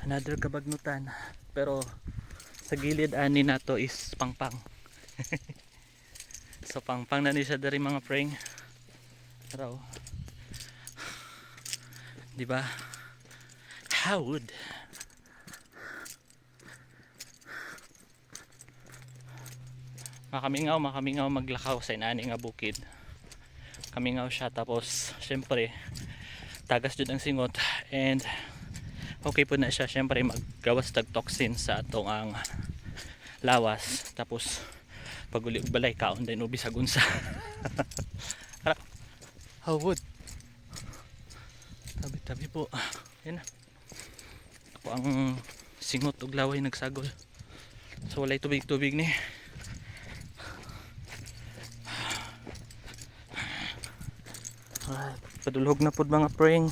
Another kabagnutan. Pero sa gilid ani na to is pangpang. So pangpang na ni siya dari mga preng. Pero di ba? How would makamingaw maglakaw sa inani nga bukid. Kamingaw siya, tapos syempre tagas jud ang singot, and okay po na siya. Syempre maggawas tag toxin sa atong ang lawas, tapos pag uli og balay kaon din ubi sa gunsa. How would tabi po yan na ako ang singot og laway nagsagol, so walay tubig ni. Alright, padulhog na pod mga preng.